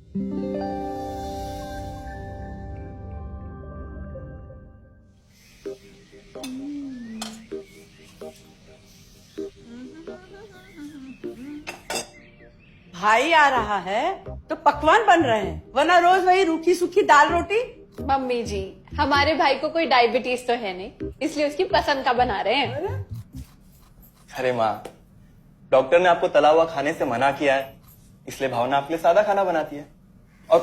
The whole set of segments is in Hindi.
भाई आ रहा है तो पकवान बन रहे हैं, वरना रोज वही रूखी सूखी दाल रोटी। मम्मी जी, हमारे भाई को कोई डायबिटीज तो है नहीं, इसलिए उसकी पसंद का बना रहे हैं। अरे माँ, डॉक्टर ने आपको तला हुआ खाने से मना किया है, इसलिए भावना आपके लिए सादा खाना बनाती है। और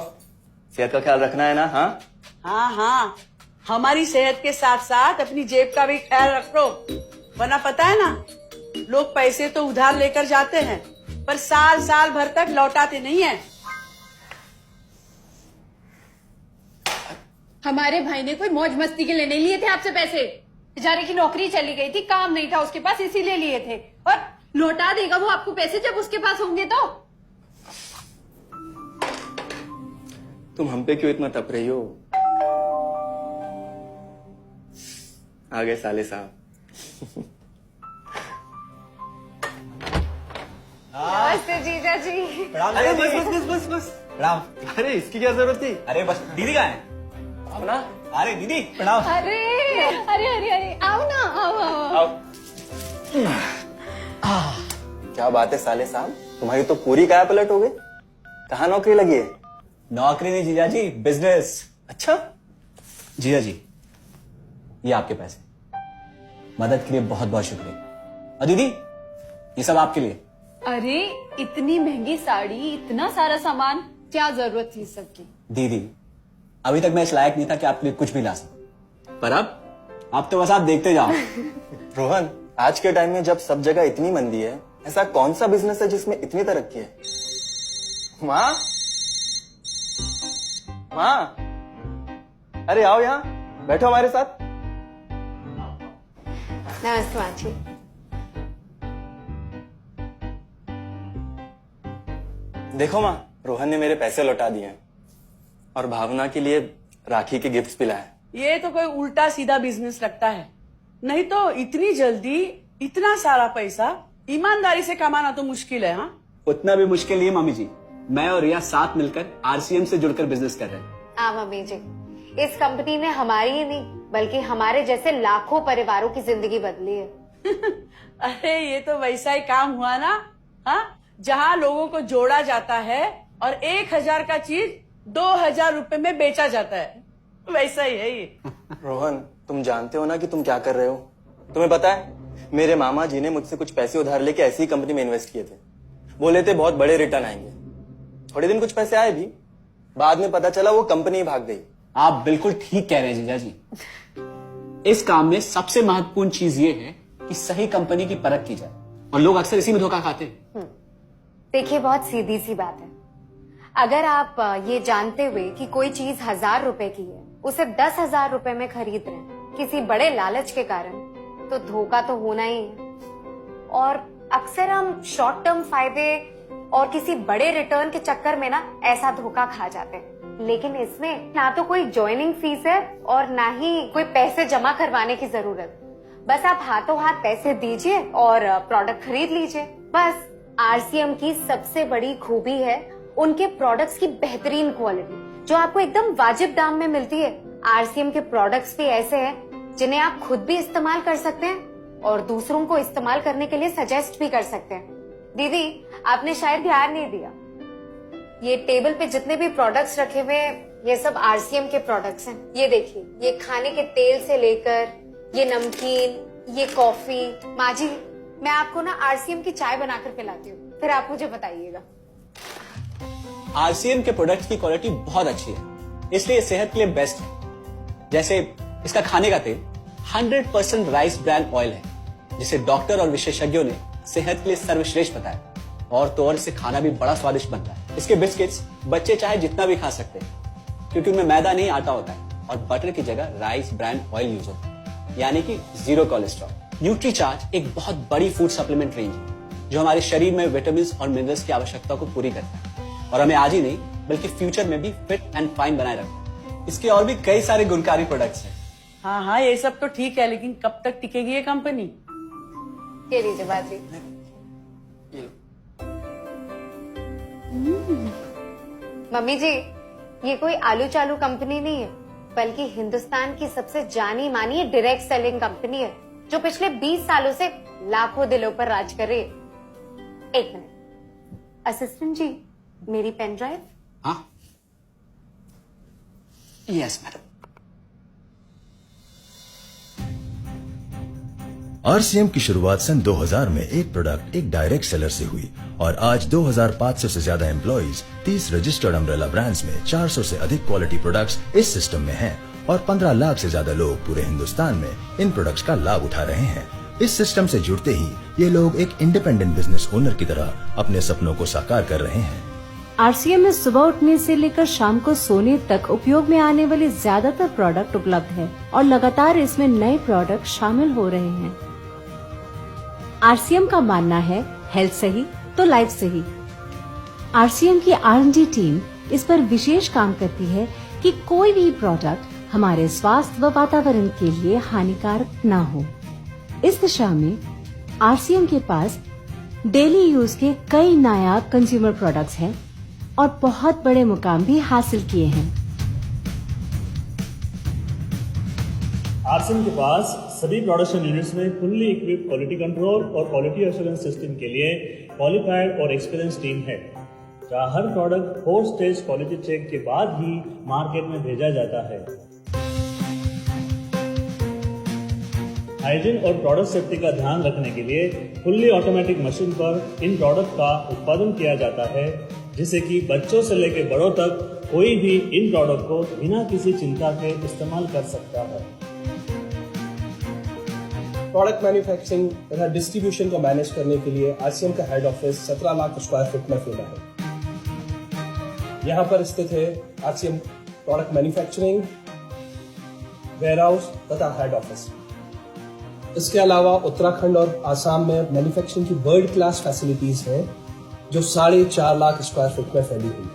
सेहत का ख्याल रखना है ना? हाँ हाँ हाँ, हमारी सेहत के साथ साथ अपनी जेब का भी ख्याल रखो, वरना पता है ना, लोग पैसे तो उधार लेकर जाते हैं पर साल साल भर तक लौटाते नहीं है। हमारे भाई ने कोई मौज मस्ती के लिए नहीं लिए थे आपसे पैसे। बेचारे की नौकरी चली गई थी, काम नहीं था उसके पास, इसीलिए लिए थे। और लौटा देगा वो आपको पैसे जब उसके पास होंगे तो। तुम हम पे क्यों इतना तप रही हो? आ गए साले साहब। नमस्ते जीजा जी। अरे बस प्रणाम। अरे इसकी क्या जरूरत थी? अरे बस दीदी कहाँ है? अपना अरे दीदी प्रणाम। अरे अरे अरे अरे आओ ना, आओ आओ। क्या बात है साले साहब, तुम्हारी तो पूरी काया पलट हो गई। कहाँ नौकरी लगी है? नौकरी नहीं जीजा जी, बिजनेस। अच्छा, जीजा जी, ये आपके पैसे, मदद के लिए बहुत बहुत शुक्रिया। और दीदी, ये सब आपके लिए। अरे इतनी महंगी साड़ी, इतना सारा सामान, क्या जरूरत थी सबकी? दीदी, अभी तक मैं इस लायक नहीं था कि आपके लिए कुछ भी ला सकूं, पर अब आप तो बस आप देखते जाओ। रोहन, आज के टाइम में जब सब जगह इतनी मंदी है, ऐसा कौन सा बिजनेस है जिसमें इतनी तरक्की है? माँ, माँ, अरे आओ यहाँ बैठो हमारे साथ। नमस्ते माँ जी। देखो माँ, रोहन ने मेरे पैसे लौटा दिए हैं और भावना के लिए राखी के गिफ्ट्स भी लाए। ये तो कोई उल्टा सीधा बिजनेस लगता है, नहीं तो इतनी जल्दी इतना सारा पैसा ईमानदारी से कमाना तो मुश्किल है। हाँ, उतना भी मुश्किल नहीं है मम्मी जी, मैं और रिया साथ मिलकर आरसीएम से जुड़कर बिजनेस कर रहे हैं। हाँ मम्मी जी, इस कंपनी ने हमारी ही नहीं बल्कि हमारे जैसे लाखों परिवारों की जिंदगी बदली है। अरे ये तो वैसा ही काम हुआ ना, हाँ, जहाँ लोगों को जोड़ा जाता है और 1000 का चीज 2000 रुपए में बेचा जाता है, वैसा ही है ये। रोहन, तुम जानते हो ना कि तुम क्या कर रहे हो? तुम्हें पता है, मेरे मामा जी ने मुझसे कुछ पैसे उधार लेके ऐसी ही कंपनी में इन्वेस्ट किए थे। बोले थे बहुत बड़े रिटर्न आएंगे। थोड़े दिन कुछ पैसे आए भी, बाद में पता चला वो कंपनी ही भाग गई। आप बिल्कुल ठीक कह रहे हैं जीजा जी। इस काम में सबसे महत्वपूर्ण चीज ये है कि सही कंपनी की परख की जाए, और लोग अक्सर इसी में धोखा खाते हैं। देखिए, बहुत सीधी सी बात है, अगर आप ये जानते हुए कि कोई चीज 1000 रुपए की है, उसे 10,000 रुपए में खरीद रहे हैं किसी बड़े लालच के कारण, तो धोखा तो होना ही है। और अक्सर हम शॉर्ट टर्म फायदे और किसी बड़े रिटर्न के चक्कर में ना ऐसा धोखा खा जाते हैं। लेकिन इसमें ना तो कोई ज्वाइनिंग फीस है और ना ही कोई पैसे जमा करवाने की जरूरत। बस आप हाथों हाथ पैसे दीजिए और प्रोडक्ट खरीद लीजिए। बस आरसीएम की सबसे बड़ी खूबी है उनके प्रोडक्ट्स की बेहतरीन क्वालिटी, जो आपको एकदम वाजिब दाम में मिलती है। आरसीएम के प्रोडक्ट्स भी ऐसे हैं जिन्हें आप खुद भी इस्तेमाल कर सकते हैं और दूसरों को इस्तेमाल करने के लिए सजेस्ट भी कर सकते हैं। दीदी, आपने शायद ध्यान नहीं दिया, ये टेबल पे जितने भी प्रोडक्ट्स रखे हुए हैं, ये सब आरसीएम के प्रोडक्ट्स हैं। ये देखिए, ये खाने के तेल से लेकर ये नमकीन, ये कॉफी। माँ जी, मैं आपको ना आरसीएम की चाय बनाकर पिलाती हूँ, फिर आप मुझे बताइएगा। आरसीएम के प्रोडक्ट्स की क्वालिटी बहुत अच्छी है, इसलिए सेहत के लिए बेस्ट है। जैसे इसका खाने का तेल 100% राइस ब्रांड ऑयल है, जिसे डॉक्टर और विशेषज्ञों ने सेहत के लिए सर्वश्रेष्ठ बताया। और तो और इससे खाना भी बड़ा स्वादिष्ट बनता है। इसके बिस्किट्स बच्चे चाहे जितना भी खा सकते हैं, क्योंकि उनमें मैदा नहीं आटा होता है और बटर की जगह राइस ब्रांड ऑयल यूज होता है, यानी कि 0 कोलेस्ट्रॉल। न्यूट्रीचार्ज एक बहुत बड़ी फूड सप्लीमेंट रेंज है, जो हमारे शरीर में विटामिन और मिनरल्स की आवश्यकता को पूरी करता है और हमें आज ही नहीं बल्कि फ्यूचर में भी फिट एंड फाइन बनाए रखता है। इसके और भी कई सारे गुणकारी प्रोडक्ट्स हैं। हाँ हाँ, ये सब तो ठीक है, लेकिन कब तक टिकेगी ये कंपनी? ये लीजिए बाजी। मम्मी जी, ये कोई आलू चालू कंपनी नहीं है, बल्कि हिंदुस्तान की सबसे जानी मानी डायरेक्ट सेलिंग कंपनी है, जो पिछले 20 सालों से लाखों दिलों पर राज कर रही है। एक मिनट, असिस्टेंट जी, मेरी पेन ड्राइव। हाँ, यस मैडम। आरसीएम की शुरुआत सन 2000 में एक प्रोडक्ट एक डायरेक्ट सेलर से हुई और आज 2500 से ज्यादा एम्प्लॉइज, 30 रजिस्टर्ड अम्ब्रेला ब्रांड्स में 400 से अधिक क्वालिटी प्रोडक्ट्स इस सिस्टम में हैं और 15 लाख से ज्यादा लोग पूरे हिंदुस्तान में इन प्रोडक्ट्स का लाभ उठा रहे हैं। इस सिस्टम से जुड़ते ही ये लोग एक इंडिपेंडेंट बिजनेस ओनर की तरह अपने सपनों को साकार कर रहे हैं। आरसीएम में सुबह उठने से लेकर शाम को सोने तक उपयोग में आने वाले ज्यादातर प्रोडक्ट उपलब्ध है और लगातार इसमें नए प्रोडक्ट शामिल हो रहे हैं। आरसीएम का मानना है हेल्थ सही तो लाइफ सही। आरसीएम की R&D टीम इस पर विशेष काम करती है कि कोई भी प्रोडक्ट हमारे स्वास्थ्य व वातावरण के लिए हानिकारक न हो। इस दिशा में आरसीएम के पास डेली यूज के कई नायाब कंज्यूमर प्रोडक्ट्स हैं और बहुत बड़े मुकाम भी हासिल किए हैं। आरसीएम के पास सभी प्रोडक्शन यूनिट्स में फुल्ली इक्विप्ड क्वालिटी कंट्रोल और क्वालिटी एश्योरेंस सिस्टम के लिए क्वालिफाइड और एक्सपीरियंस टीम है, जहां हर प्रोडक्ट 4 स्टेज क्वालिटी चेक के बाद ही मार्केट में भेजा जाता है। हाइजीन और प्रोडक्ट सेफ्टी का ध्यान रखने के लिए फुल्ली ऑटोमेटिक मशीन पर इन प्रोडक्ट का उत्पादन किया जाता है, जिससे कि बच्चों से लेकर बड़ों तक कोई भी इन प्रोडक्ट को बिना किसी चिंता के इस्तेमाल कर सकता है। प्रोडक्ट मैन्युफैक्चरिंग तथा डिस्ट्रीब्यूशन को मैनेज करने के लिए आरसीएम का head office 17 lakh square foot में फैला है। यहाँ पर स्थित है आरसीएम प्रोडक्ट मैन्युफैक्चरिंग, वेयरहाउस तथा हेड ऑफिस। इसके अलावा उत्तराखंड और आसाम में मैन्युफैक्चरिंग की वर्ल्ड क्लास फैसिलिटीज हैं, जो 4.5 लाख स्क्वायर फुट में फैली हुई है।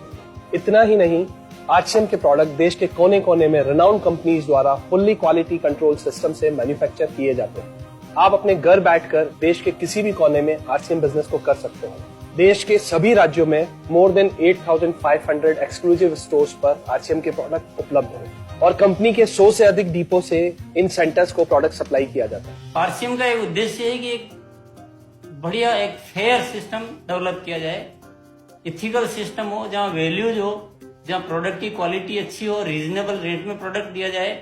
इतना ही नहीं, आरसीएम के प्रोडक्ट देश के कोने कोने में रेनाउंड कंपनीज द्वारा फुल्ली क्वालिटी कंट्रोल सिस्टम से मैन्युफैक्चर किए जाते हैं। आप अपने घर बैठकर देश के किसी भी कोने में आरसीएम बिजनेस को कर सकते हैं। देश के सभी राज्यों में मोर देन 8,500 एक्सक्लूसिव स्टोर्स पर आरसीएम के प्रोडक्ट उपलब्ध हैं और कंपनी के 100 से अधिक डिपो से इन सेंटर्स को प्रोडक्ट सप्लाई किया जाता है। आरसीएम का एक उद्देश्य है कि एक बढ़िया एक फेयर सिस्टम डेवलप किया जाए, इथिकल सिस्टम हो, जहाँ वैल्यूज हो, जहाँ प्रोडक्ट की क्वालिटी अच्छी हो, रीजनेबल रेट में प्रोडक्ट दिया जाए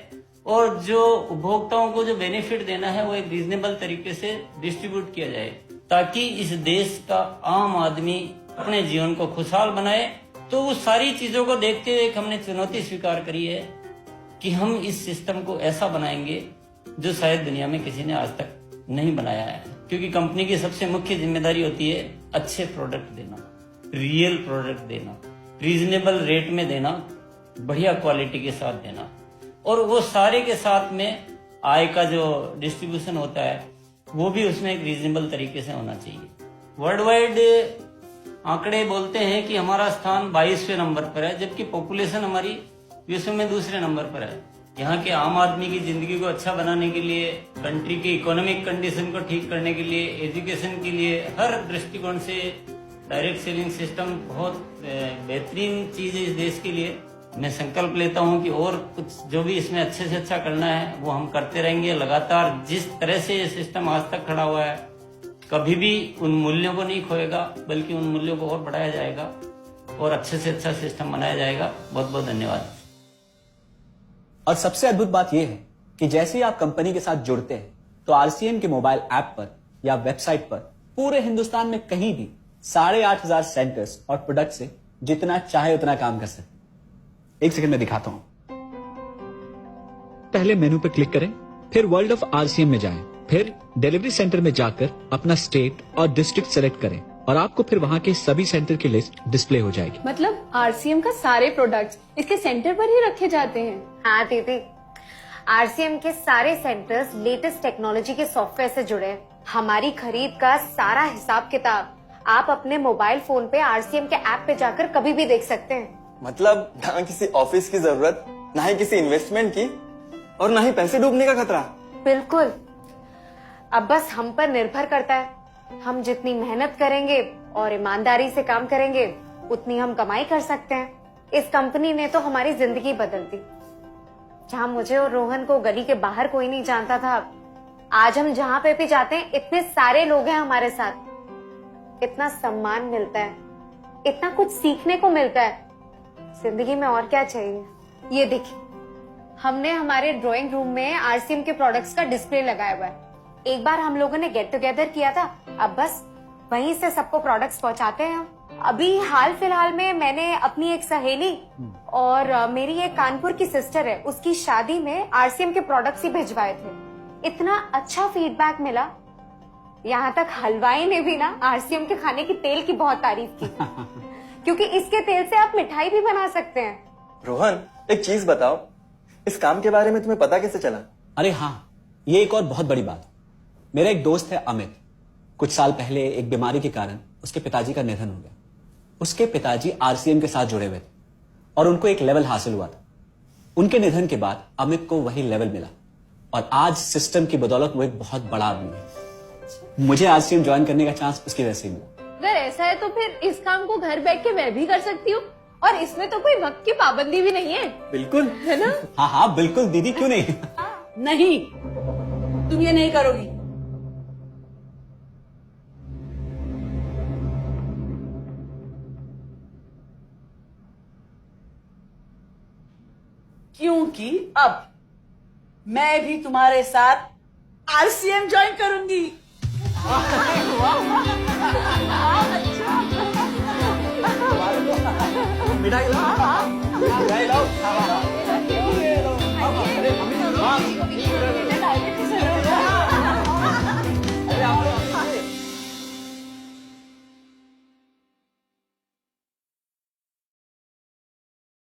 और जो उपभोक्ताओं को जो बेनिफिट देना है वो एक रीजनेबल तरीके से डिस्ट्रीब्यूट किया जाए, ताकि इस देश का आम आदमी अपने जीवन को खुशहाल बनाए। तो वो सारी चीजों को देखते हुए हमने चुनौती स्वीकार करी है कि हम इस सिस्टम को ऐसा बनाएंगे जो शायद दुनिया में किसी ने आज तक नहीं बनाया है, क्योंकि कंपनी की सबसे मुख्य जिम्मेदारी होती है अच्छे प्रोडक्ट देना, रियल प्रोडक्ट देना, रीजनेबल रेट में देना, बढ़िया क्वालिटी के साथ देना, और वो सारे के साथ में आय का जो डिस्ट्रीब्यूशन होता है वो भी उसमें एक रीजनेबल तरीके से होना चाहिए। वर्ल्ड वाइड आंकड़े बोलते हैं कि हमारा स्थान 22वें नंबर पर है, जबकि पॉपुलेशन हमारी विश्व में दूसरे नंबर पर है। यहाँ के आम आदमी की जिंदगी को अच्छा बनाने के लिए, कंट्री की इकोनॉमिक कंडीशन को ठीक करने के लिए, एजुकेशन के लिए, हर दृष्टिकोण से डायरेक्ट सेलिंग सिस्टम बहुत बेहतरीन चीज है इस देश के लिए। मैं संकल्प लेता हूं कि और कुछ जो भी इसमें अच्छे से अच्छा करना है वो हम करते रहेंगे लगातार। जिस तरह से ये सिस्टम आज तक खड़ा हुआ है, कभी भी उन मूल्यों को नहीं खोएगा, बल्कि उन मूल्यों को और बढ़ाया जाएगा और अच्छे से अच्छा सिस्टम बनाया जाएगा। बहुत बहुत धन्यवाद। और सबसे अद्भुत बात यह है कि जैसे ही आप कंपनी के साथ जुड़ते हैं तो आरसीएम के मोबाइल ऐप पर या वेबसाइट पर पूरे हिंदुस्तान में कहीं भी 8,500 सेंटर्स और प्रोडक्ट से जितना चाहे उतना काम कर सकते। एक सेकंड में दिखाता हूं। पहले मेनू पर क्लिक करें, फिर वर्ल्ड ऑफ आरसीएम में जाएं, फिर डिलीवरी सेंटर में जाकर अपना स्टेट और डिस्ट्रिक्ट सेलेक्ट करें और आपको फिर वहां के सभी सेंटर की लिस्ट डिस्प्ले हो जाएगी। मतलब आरसीएम का सारे प्रोडक्ट्स इसके सेंटर पर ही रखे जाते हैं? हाँ दीदी, आरसीएम के सारे सेंटर्स लेटेस्ट टेक्नोलॉजी के सॉफ्टवेयर से जुड़े हैं। हमारी खरीद का सारा हिसाब किताब आप अपने मोबाइल फोन पे आरसीएम के ऐप पे जाकर कभी भी देख सकते हैं। मतलब ना किसी ऑफिस की जरूरत, ना ही किसी इन्वेस्टमेंट की, और ना ही पैसे डूबने का खतरा। बिल्कुल। अब बस हम पर निर्भर करता है। हम जितनी मेहनत करेंगे और ईमानदारी से काम करेंगे, उतनी हम कमाई कर सकते हैं। इस कंपनी ने तो हमारी जिंदगी बदल दी। जहां मुझे और रोहन को गली के बाहर कोई नहीं जानता था, आज हम जहां पे भी जाते हैं इतने सारे लोग हैं हमारे साथ। इतना सम्मान मिलता है, इतना कुछ सीखने को मिलता है। जिंदगी में और क्या चाहिए। ये देखिए, हमने हमारे ड्राइंग रूम में आरसीएम के प्रोडक्ट्स का डिस्प्ले लगाया हुआ है। एक बार हम लोगों ने गेट टुगेदर किया था, अब बस वहीं से सबको प्रोडक्ट्स पहुंचाते हैं हम। अभी हाल फिलहाल में मैंने अपनी एक सहेली और मेरी एक कानपुर की सिस्टर है, उसकी शादी में आरसीएम के प्रोडक्ट्स ही भिजवाए थे। इतना अच्छा फीडबैक मिला, यहाँ तक हलवाई ने भी ना आरसीएम के खाने की तेल की बहुत तारीफ की क्योंकि इसके तेल से आप मिठाई भी बना सकते हैं। रोहन, एक चीज बताओ, इस काम के बारे में तुम्हें पता कैसे चला? अरे हाँ, ये एक और बहुत बड़ी बात। मेरा एक दोस्त है अमित, कुछ साल पहले एक बीमारी के कारण उसके पिताजी का निधन हो गया। उसके पिताजी आरसीएम के साथ जुड़े हुए थे और उनको एक लेवल हासिल हुआ था। उनके निधन के बाद अमित को वही लेवल मिला और आज सिस्टम की बदौलत वो एक बहुत बड़ा आदमी है। मुझे आरसीएम ज्वाइन करने का चांस उसकी वजह से ही मिला। अगर ऐसा है तो फिर इस काम को घर बैठ के मैं भी कर सकती हूँ और इसमें तो कोई वक्त की पाबंदी भी नहीं है। बिल्कुल, है ना? हाँ हाँ बिल्कुल दीदी, क्यों नहीं। नहीं, तुम ये नहीं करोगी। क्योंकि अब मैं भी तुम्हारे साथ आरसीएम ज्वाइन करूंगी। मिठाई लाओ।